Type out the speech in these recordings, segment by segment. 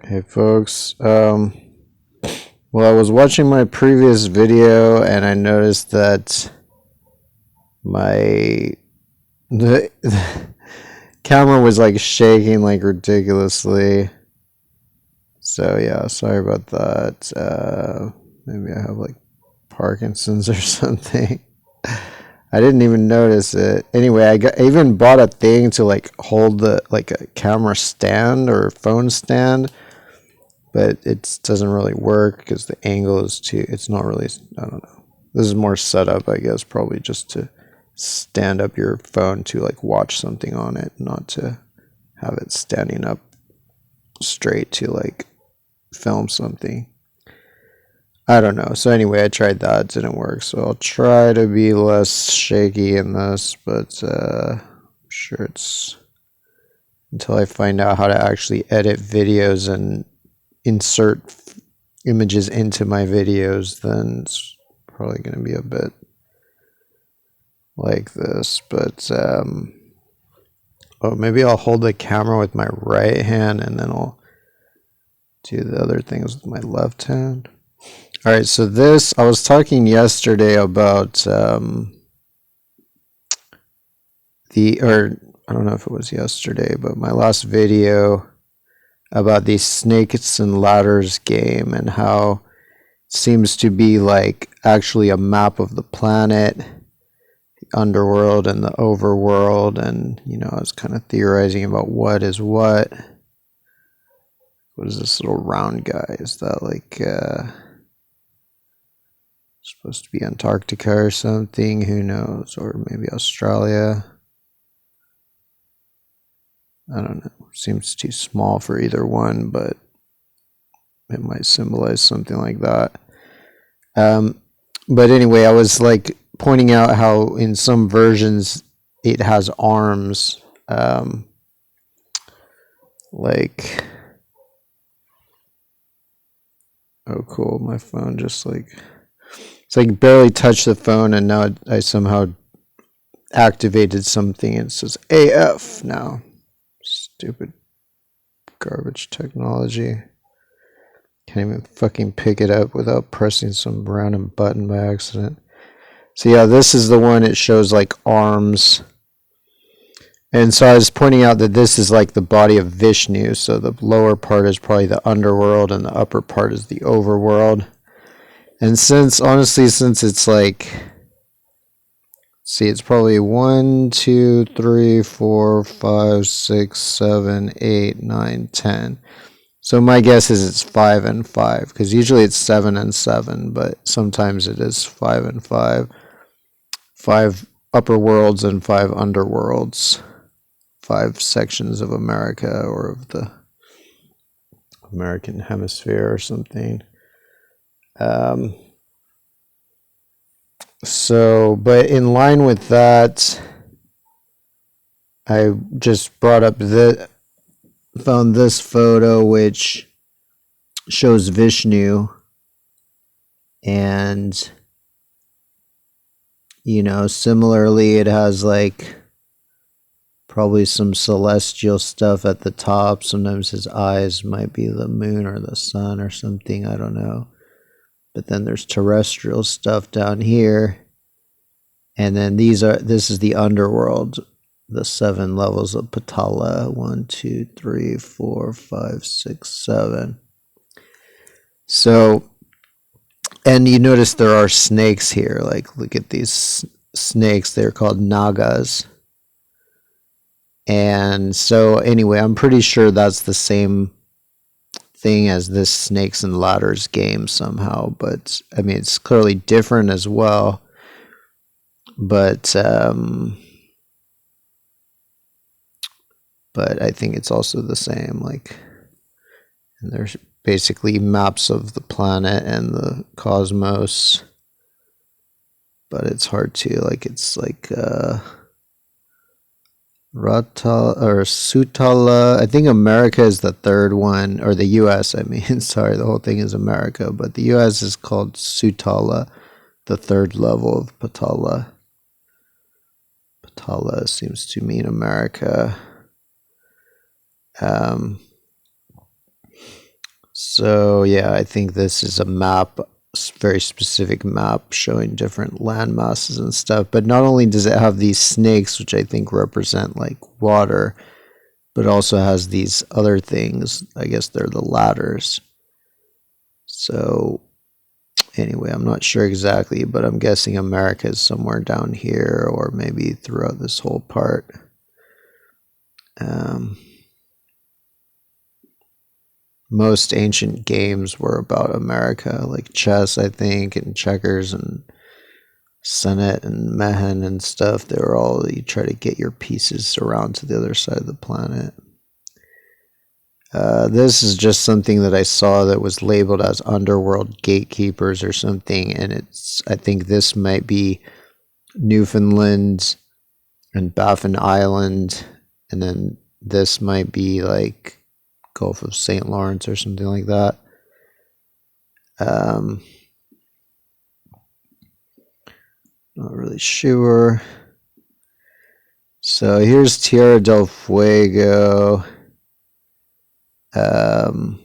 Hey folks, well, I was watching my previous video and I noticed that my the camera was like shaking like ridiculously. So yeah, sorry about that. Maybe I have like Parkinson's or something. I didn't even notice it. Anyway, I even bought a thing to like hold the like a camera stand or phone stand, but it doesn't really work because the angle is too, it's not really, I don't know. This is more setup, I guess, probably just to stand up your phone to like watch something on it, not to have it standing up straight to like film something. I don't know. So anyway, I tried that, it didn't work. So I'll try to be less shaky in this, but I'm sure it's until I find out how to actually edit videos and insert images into my videos, then it's probably going to be a bit like this. But oh, maybe I'll hold the camera with my right hand and then I'll do the other things with my left hand. All right, so this, I was talking yesterday about or I don't know if it was yesterday, but my last video about the Snakes and Ladders game and how it seems to be like actually a map of the planet, the underworld and the overworld, and I was kind of theorizing about what is what. What is this little round guy? Is that like supposed to be Antarctica or something? Who knows? Or maybe Australia. I don't know. Seems too small for either one, but it might symbolize something like that. But anyway, I was like pointing out how in some versions it has arms. Like, oh cool, my phone just like, it's like barely touched the phone and now I somehow activated something and it says AF now. Stupid garbage technology. Can't even fucking pick it up without pressing some random button by accident. So yeah, this is the one, it shows like arms. And so I was pointing out that this is like the body of Vishnu. So the lower part is probably the underworld and the upper part is the overworld. And honestly, since it's like, see, it's probably 1, 2, 3, 4, 5, 6, 7, 8, 9, 10. So my guess is it's 5 and 5, because usually it's 7 and 7, but sometimes it is 5 and 5. 5 upper worlds and 5 underworlds. 5 sections of America or of the American hemisphere or something. But in line with that, I just found this photo which shows Vishnu, and similarly it has like probably some celestial stuff at the top. Sometimes his eyes might be the moon or the sun or something, I don't know. But then there's terrestrial stuff down here. And then this is the underworld, the 7 levels of Patala. 1, 2, 3, 4, 5, 6, 7. So, and you notice there are snakes here. Like, look at these snakes. They're called Nagas. And so, anyway, I'm pretty sure that's the same thing as this Snakes and Ladders game somehow. But, I mean, it's clearly different as well. But I think it's also the same. Like, and there's basically maps of the planet and the cosmos. But it's hard to, like, it's like Rata or Sutala. I think America is the third one, or the US, I mean. Sorry, the whole thing is America, but the US is called Sutala, the 3rd level of Patala. Patala seems to mean America. So yeah, I think this is a map, very specific map showing different land masses and stuff. But not only does it have these snakes, which I think represent like water, but also has these other things. I guess they're the ladders. So anyway, I'm not sure exactly, but I'm guessing America is somewhere down here or maybe throughout this whole part. Most ancient games were about America, like chess, I think, and checkers and Senet and Mehen and stuff. They were all, you try to get your pieces around to the other side of the planet. This is just something that I saw that was labeled as Underworld Gatekeepers or something, and I think this might be Newfoundland and Baffin Island, and then this might be like Gulf of St. Lawrence or something like that. Not really sure. So here's Tierra del Fuego. The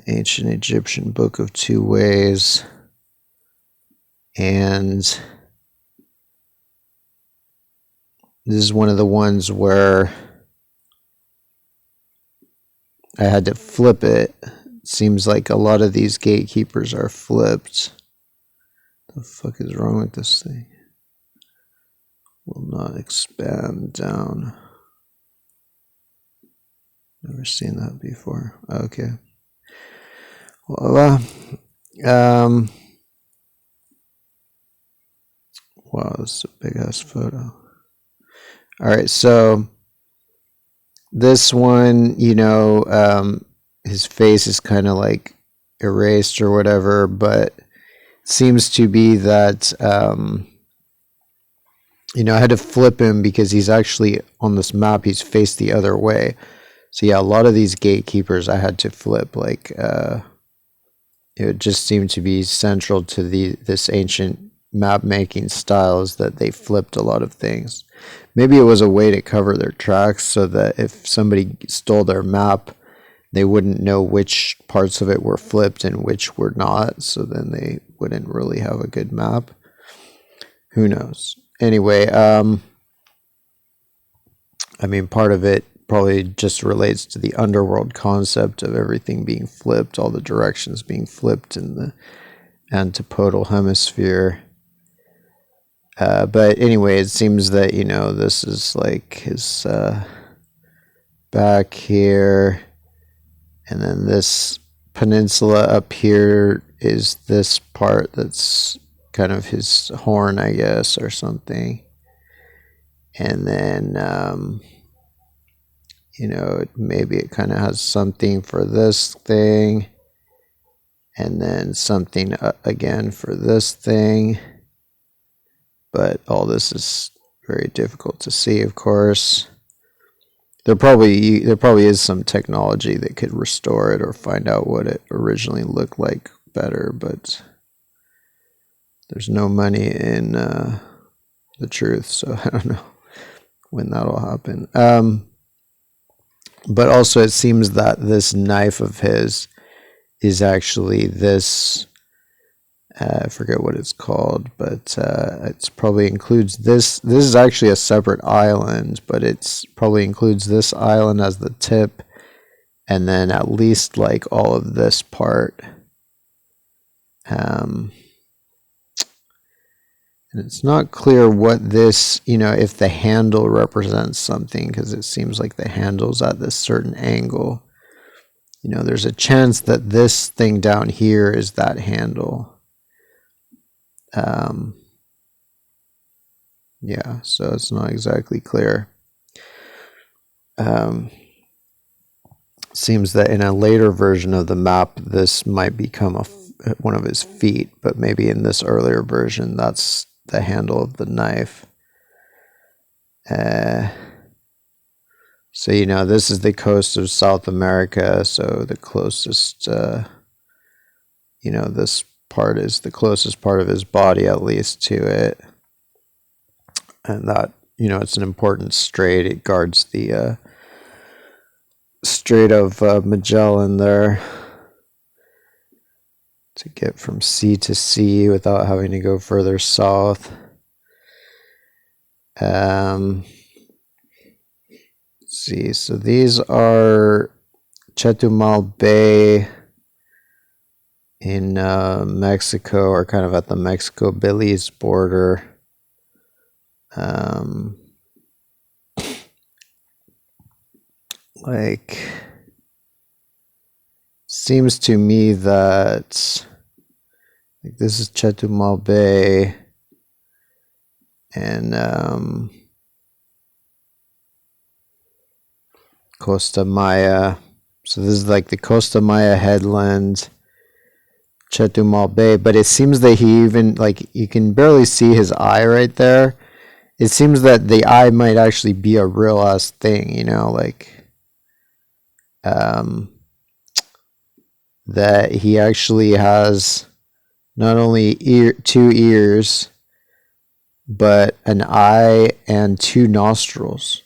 ancient Egyptian Book of Two Ways. And this is one of the ones where I had to flip it. It seems like a lot of these gatekeepers are flipped. The fuck is wrong with this thing? Will not expand down. Never seen that before. Okay. Well, wow, this is a big ass photo. All right, so this one, his face is kind of like erased or whatever, but it seems to be that, I had to flip him because he's actually on this map, he's faced the other way. So yeah, a lot of these gatekeepers I had to flip, like, it just seemed to be central to this ancient map making styles that they flipped a lot of things. Maybe it was a way to cover their tracks so that if somebody stole their map, they wouldn't know which parts of it were flipped and which were not, so then they wouldn't really have a good map. Who knows? Anyway, part of it probably just relates to the underworld concept of everything being flipped, all the directions being flipped in the antipodal hemisphere. But anyway, it seems that, this is like his back here. And then this peninsula up here is this part that's kind of his horn, I guess, or something. And then, maybe it kind of has something for this thing. And then something again for this thing. But all this is very difficult to see, of course. There probably is some technology that could restore it or find out what it originally looked like better, but there's no money in the truth, so I don't know when that'll happen. But also it seems that this knife of his is actually this, I forget what it's called, but it's probably includes this. This is actually a separate island, but it's probably includes this island as the tip, and then at least like all of this part. And it's not clear what this, if the handle represents something, because it seems like the handle's at this certain angle. There's a chance that this thing down here is that handle. Yeah, so it's not exactly clear. Seems that in a later version of the map, this might become one of his feet, but maybe in this earlier version, that's the handle of the knife. So, this is the coast of South America, so the closest, this part is the closest part of his body, at least, to it. And that, it's an important strait. It guards the Strait of Magellan there to get from sea to sea without having to go further south. Let's see, so these are Chetumal Bay in Mexico, or kind of at the Mexico-Belize border. Like, seems to me that like this is Chetumal Bay, and Costa Maya. So this is like the Costa Maya headland, Chetumal Bay, but it seems that he even, like, you can barely see his eye right there. It seems that the eye might actually be a real ass thing, you know, like that he actually has not only two ears, but an eye and two nostrils.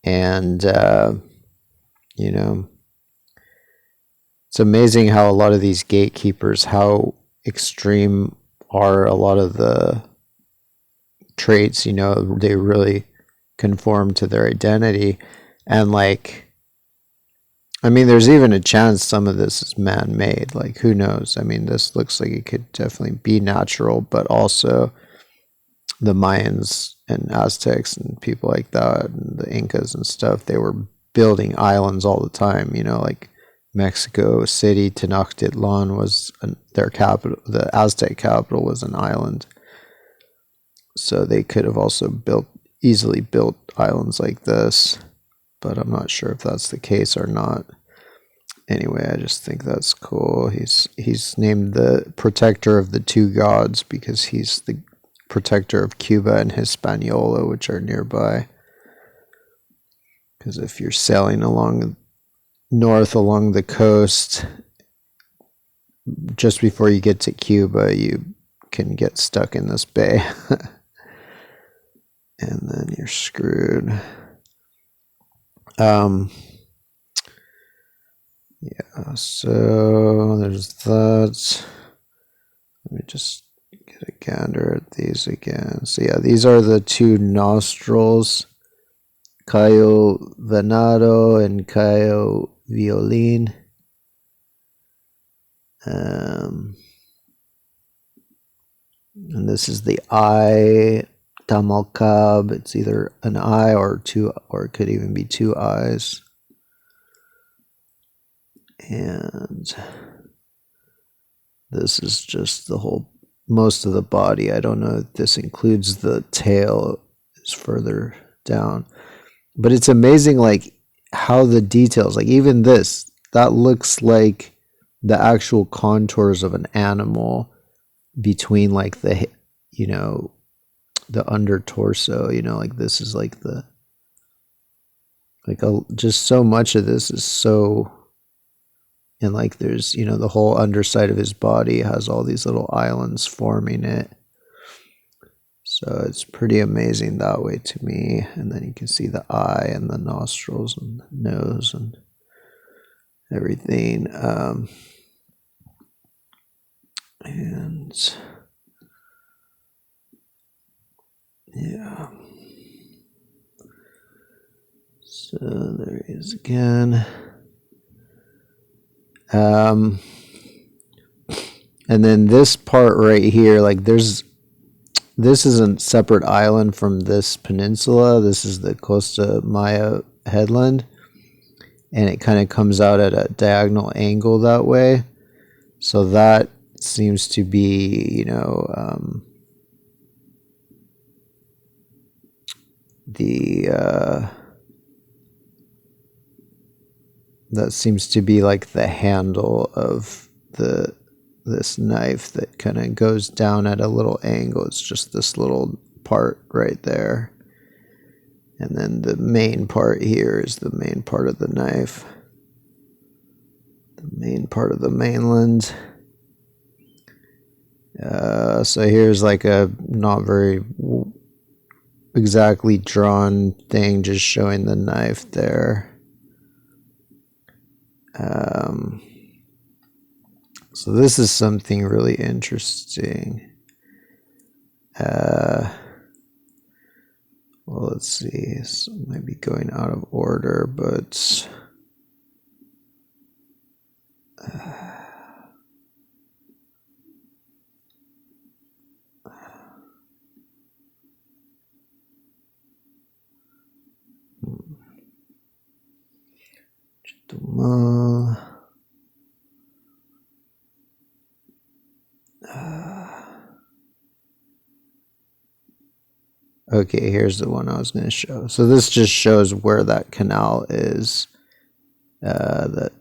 And you know, it's amazing how a lot of these gatekeepers, how extreme are a lot of the traits, you know, they really conform to their identity. And like, I mean, there's even a chance some of this is man-made, like who knows. I mean, this looks like it could definitely be natural, but also the Mayans and Aztecs and people like that, and the Incas and stuff, they were building islands all the time, you know, like Mexico City, Tenochtitlan was their capital. The Aztec capital was an island. So they could have also easily built islands like this, but I'm not sure if that's the case or not. Anyway, I just think that's cool. He's named the protector of the two gods because he's the protector of Cuba and Hispaniola, which are nearby. Because if you're sailing north along the coast, just before you get to Cuba, you can get stuck in this bay. And then you're screwed. Yeah, so there's that. Let me just get a gander at these again. So yeah, these are the two nostrils, Cayo Venado and Cayo Violin. And this is the eye, Tamalcab. It's either an eye or two, or it could even be two eyes. And this is just most of the body. I don't know if this includes the tail, is further down. But it's amazing, like, how the details, like even this, that looks like the actual contours of an animal between like the, you know, the under torso, you know, like this is like the, like just so much of this is so, and like there's, you know, the whole underside of his body has all these little islands forming it. So it's pretty amazing that way to me. And then you can see the eye and the nostrils and the nose and everything. And yeah. So there he is again. And then this part right here, like this is a separate island from this peninsula. This is the Costa Maya headland, and it kind of comes out at a diagonal angle that way. So that seems to be, you know, that seems to be like the handle of this knife that kind of goes down at a little angle. It's just this little part right there. And then the main part here is the main part of the knife. The main part of the mainland. So here's like a not very exactly drawn thing, just showing the knife there. So this is something really interesting. Well, let's see. This might be going out of order, but okay, here's the one I was going to show. So this just shows where that canal is. That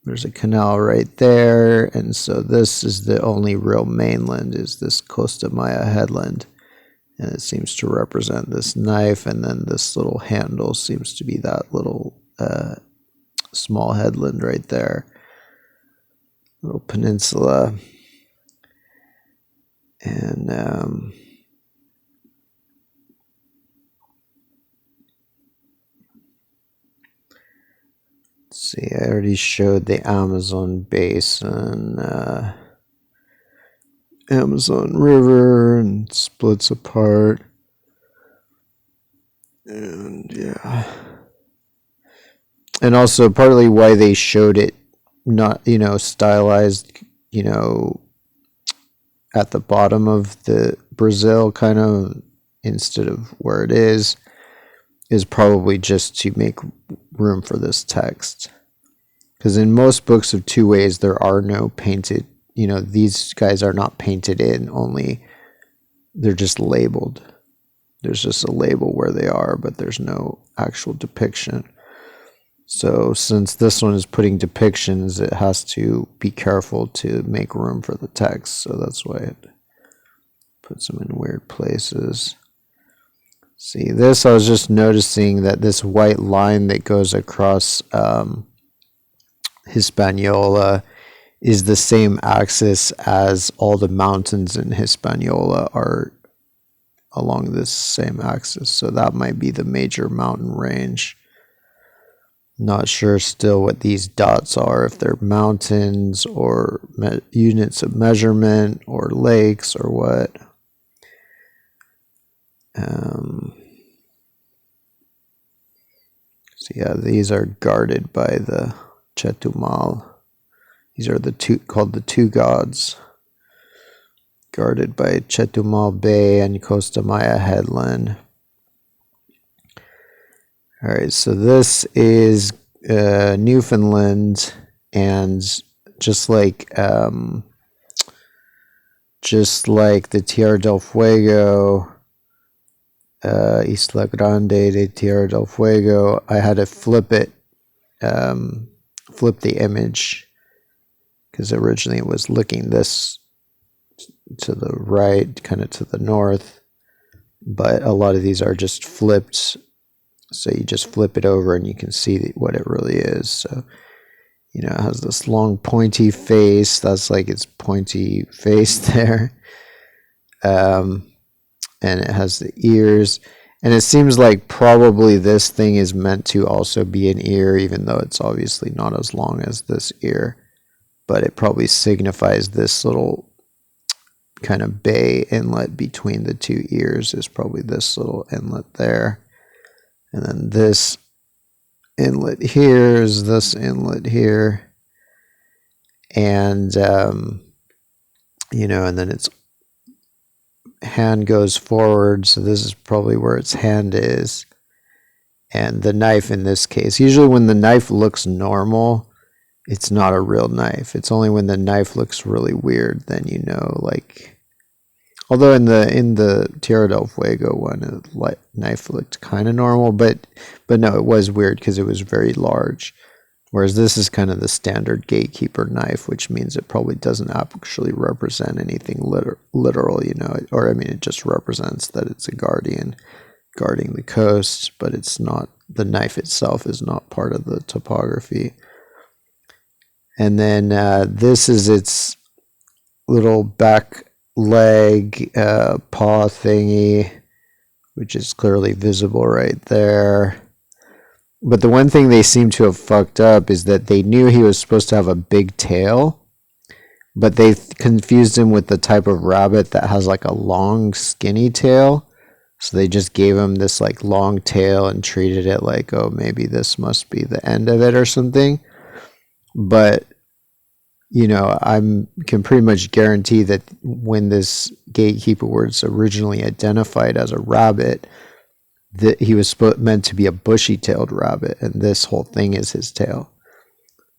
there's a canal right there, and so this is the only real mainland, is this Costa Maya headland, and it seems to represent this knife, and then this little handle seems to be that little small headland right there, little peninsula. And see, I already showed the Amazon basin, Amazon River, and splits apart. And yeah. And also partly why they showed it not, stylized, at the bottom of the Brazil kind of instead of where it is probably just to make room for this text. Because in most books of two ways, there are no painted, these guys are not painted in, only they're just labeled. There's just a label where they are, but there's no actual depiction. So since this one is putting depictions, it has to be careful to make room for the text. So that's why it puts them in weird places. See, this, I was just noticing that this white line that goes across Hispaniola is the same axis as all the mountains in Hispaniola are along this same axis. So that might be the major mountain range. Not sure still what these dots are, if they're mountains or units of measurement or lakes or what. So yeah, these are guarded by the Chetumal. These are the two, called the two gods, guarded by Chetumal Bay and Costa Maya headland. All right, so this is Newfoundland, and just like the Tierra del Fuego, Isla Grande de Tierra del Fuego, I had to flip it, flip the image, because originally it was looking this to the right, kind of to the north, but a lot of these are just flipped. So you just flip it over and you can see what it really is. So, it has this long pointy face. That's like its pointy face there. And it has the ears. And it seems like probably this thing is meant to also be an ear, even though it's obviously not as long as this ear. But it probably signifies this little kind of bay inlet between the two ears is probably this little inlet there. And then this inlet here is this inlet here. And, and then its hand goes forward. So this is probably where its hand is. And the knife in this case, usually when the knife looks normal, it's not a real knife. It's only when the knife looks really weird, then although in the Tierra del Fuego one, the knife looked kind of normal, but no, it was weird because it was very large. Whereas this is kind of the standard gatekeeper knife, which means it probably doesn't actually represent anything literal, it just represents that it's a guardian guarding the coast, but it's not, the knife itself is not part of the topography. And then this is its little back leg paw thingy, which is clearly visible right there. But the one thing they seem to have fucked up is that they knew he was supposed to have a big tail, but they confused him with the type of rabbit that has like a long, skinny tail. So they just gave him this like long tail and treated it like, oh, maybe this must be the end of it or something. But, you know, I can pretty much guarantee that when this gatekeeper was originally identified as a rabbit, that he was meant to be a bushy-tailed rabbit, and this whole thing is his tail.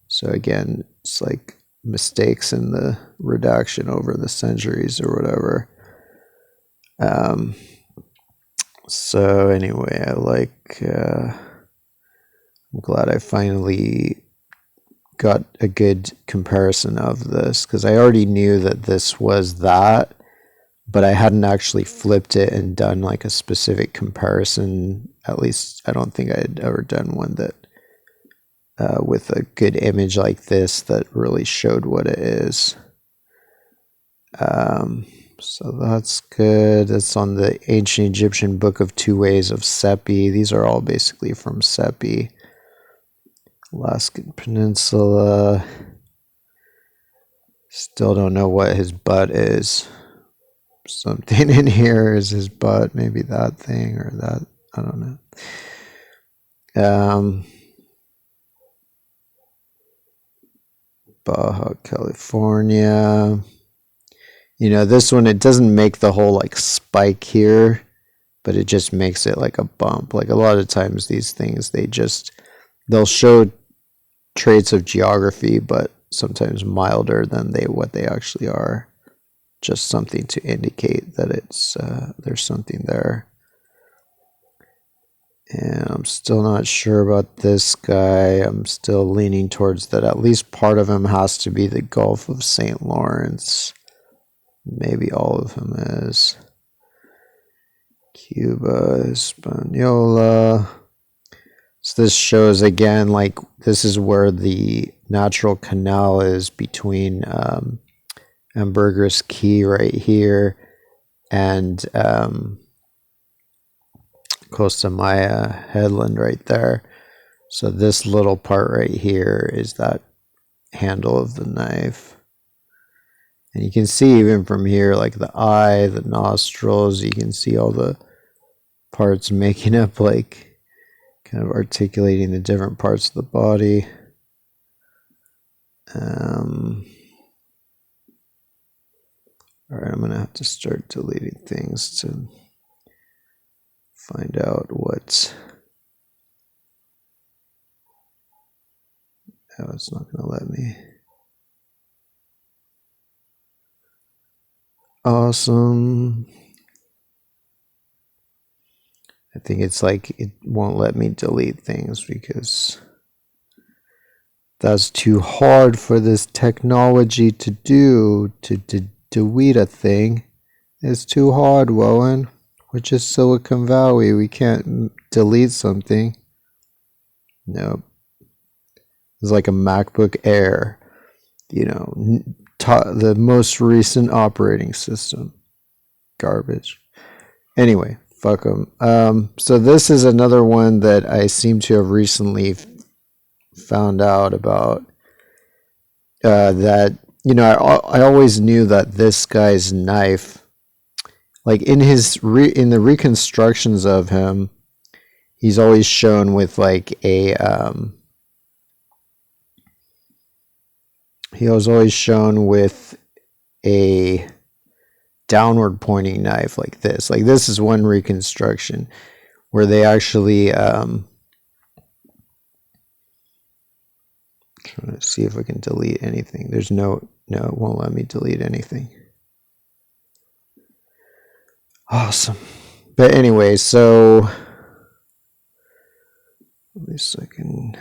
So again, it's like mistakes in the redaction over the centuries or whatever. So anyway, I'm glad I finally got a good comparison of this, because I already knew that this was that, but I hadn't actually flipped it and done like a specific comparison. At least I don't think I had ever done one that with a good image like this that really showed what it is. So that's good. It's on the Ancient Egyptian Book of Two Ways of Sepi. These are all basically from Sepi. Alaskan Peninsula. Still don't know what his butt is. Something in here is his butt. Maybe that thing or that. I don't know. Baja California. You know, this one, it doesn't make the whole like spike here, but it just makes it like a bump. Like a lot of times these things, they'll show traits of geography, but sometimes milder than what they actually are. Just something to indicate that it's there's something there. And I'm still not sure about this guy. I'm still leaning towards that at least part of him has to be the Gulf of St. Lawrence. Maybe all of him is. Cuba, Hispaniola. So this shows again, like this is where the natural canal is between Ambergris Key right here and Costa Maya headland right there. So this little part right here is that handle of the knife. And you can see even from here, like the eye, the nostrils, you can see all the parts making up, like kind of articulating the different parts of the body. All right, I'm going to have to start deleting things to find out what... Oh, it's not going to let me. Awesome. I think it's like it won't let me delete things because that's too hard for this technology to do, to delete a thing. It's too hard, Wowen. We're just Silicon Valley. We can't delete something. Nope. It's like a MacBook Air. You know, the most recent operating system. Garbage. Anyway, fuck them. So this is another one that I seem to have recently found out about. That, you know, I always knew that this guy's knife, like in the reconstructions of him, he's always shown with like a he was always shown with a downward pointing knife like this. Like this is one reconstruction where they actually trying to see if I can delete anything. There's no, it won't let me delete anything. Awesome. But anyway, so at least I can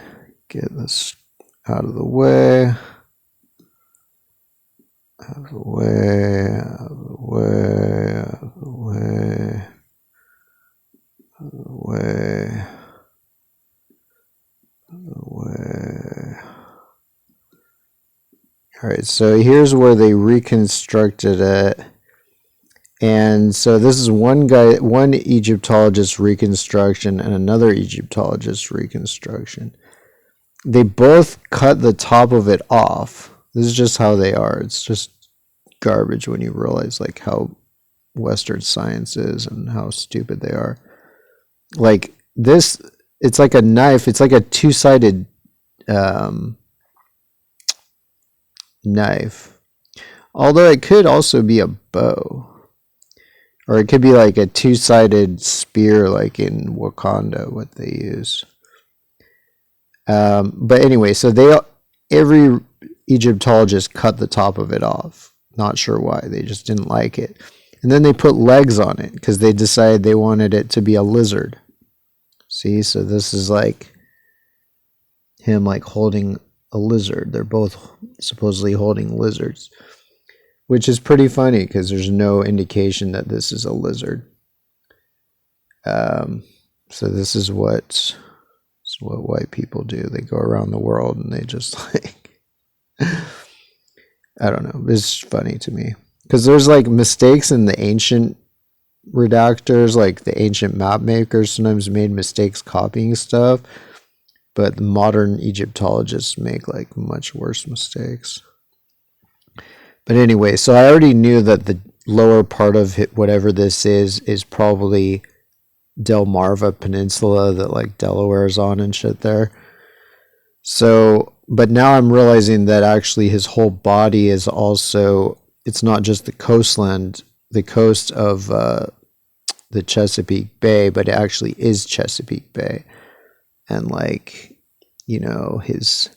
get this out of the way. Out of the way, out of the way, out of the way, out of the way, out of the way. All right, so here's where they reconstructed it. And so this is one guy, one Egyptologist reconstruction and another Egyptologist reconstruction. They both cut the top of it off. This is just how they are. It's just garbage when you realize like how Western science is and how stupid they are. Like this, it's like a knife. It's like a two-sided knife. Although it could also be a bow. Or it could be like a two-sided spear like in Wakanda, what they use. But anyway, so every Egyptologist cut the top of it off. Not sure why. They just didn't like it. And then they put legs on it because they decided they wanted it to be a lizard. See, so this is like him like holding a lizard. They're both supposedly holding lizards, which is pretty funny because there's no indication that this is a lizard. So this is what white people do. They go around the world and they just like, I don't know. It's funny to me because there's like mistakes in the ancient redactors, like the ancient map makers sometimes made mistakes copying stuff, but the modern Egyptologists make like much worse mistakes. But anyway, so I already knew that the lower part of whatever this is probably Delmarva Peninsula that like Delaware's on and shit there. So, but now I'm realizing that actually his whole body is also, it's not just the coastland, the coast of the Chesapeake Bay, but it actually is Chesapeake Bay. And like, you know, his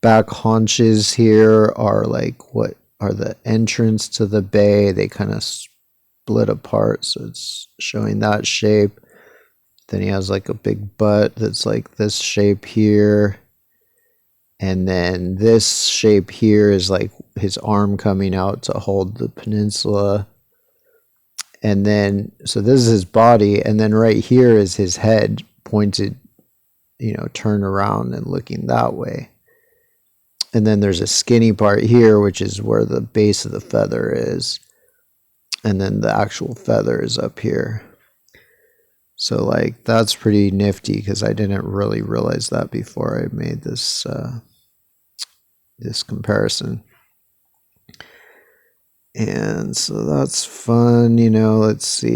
back haunches here are like what are the entrance to the bay. They kind of split apart, so it's showing that shape. Then he has like a big butt that's like this shape here, and then this shape here is like his arm coming out to hold the peninsula. And then so this is his body, and then right here is his head pointed, you know, turned around and looking that way. And then there's a skinny part here, which is where the base of the feather is. And then the actual feather is up here. So like that's pretty nifty because I didn't really realize that before I made this this comparison. And so that's fun, you know. Let's see.